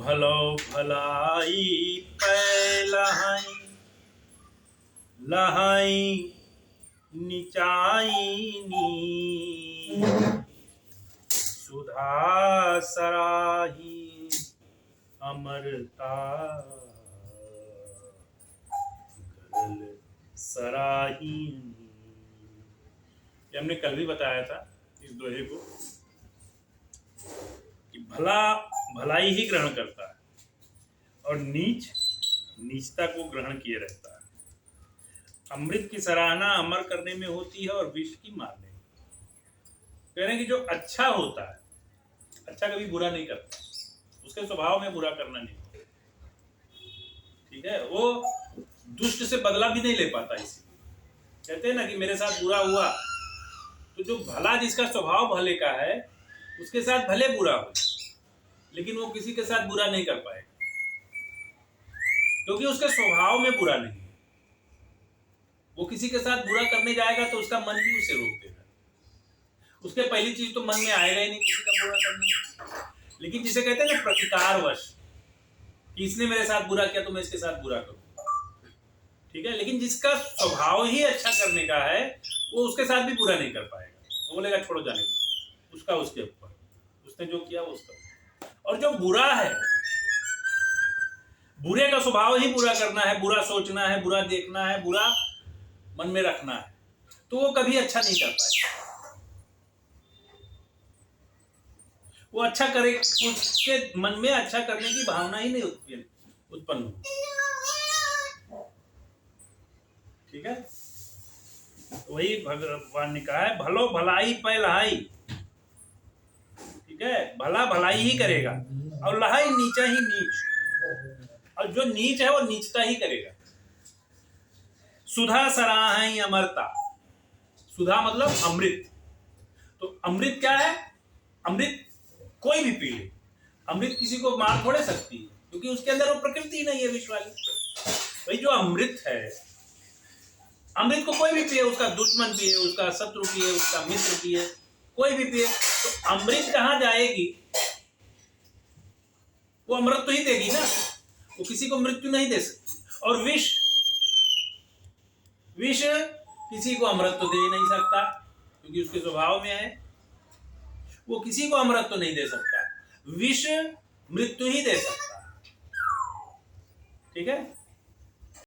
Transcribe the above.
भलो भलाई पै लहाई लहाई निचाई नी सुधा सराही अमरता गरल सराही। ये हमने कल भी बताया था इस दोहे को कि भला भलाई ही ग्रहण करता है और नीच नीचता को ग्रहण किए रहता है। अमृत की सराहना अमर करने में होती है और विष की मारने में। कह रहे हैं कि जो अच्छा होता है, अच्छा कभी बुरा नहीं करता, उसके स्वभाव में बुरा करना नहीं होता, ठीक है। वो दुष्ट से बदला भी नहीं ले पाता। इसीलिए कहते हैं ना कि मेरे साथ बुरा हुआ, तो जो भला जिसका स्वभाव भले का है उसके साथ भले बुरा हो, लेकिन वो किसी के साथ बुरा नहीं कर पाएगा, क्योंकि उसके स्वभाव में बुरा नहीं है। वो किसी के साथ बुरा करने जाएगा तो उसका मन भी उसे रोक देगा। उसके पहली चीज तो मन में आएगा ही नहीं किसी का बुरा करने। लेकिन जिसे कहते हैं ना प्रतिकारवश, कि इसने मेरे साथ बुरा किया तो मैं इसके साथ बुरा करूं, ठीक है। लेकिन जिसका स्वभाव ही अच्छा करने का है वो उसके साथ भी बुरा नहीं कर पाएगा। वो बोलेगा छोड़ो जाने दो, उसका उसके ऊपर, उसने जो किया वो उसका। और जो बुरा है, बुरे का स्वभाव ही बुरा करना है, बुरा सोचना है, बुरा देखना है, बुरा मन में रखना है, तो वो कभी अच्छा नहीं कर पाएगा। वो अच्छा करे, उसके मन में अच्छा करने की भावना ही नहीं उत्पन्न हो, ठीक है। वही भगवान ने कहा है भलो भलाई पै लहाई, ठीक है। भला भलाई ही करेगा और लहाई नीचा ही नीच, और जो नीच है वो नीचता ही करेगा। सुधा सराही अमरता, सुधा मतलब अमृत। तो अमृत क्या है? अमृत कोई भी पी ले, अमृत किसी को मार थोड़े सकती है, क्योंकि उसके अंदर वो प्रकृति ही नहीं है विश्व वाली। भाई जो अमृत है, अमृत को कोई भी पिए, उसका दुश्मन पिए, उसका शत्रु पिए, उसका मित्र पिए, कोई भी पिए, तो अमृत कहां जाएगी? वो अमृत तो ही देगी ना, वो किसी को मृत्यु नहीं दे सकती। और विष, विष किसी को अमृत तो दे नहीं सकता, क्योंकि उसके स्वभाव में है। वो किसी को अमृत तो नहीं दे सकता, विष मृत्यु ही दे सकता, ठीक है।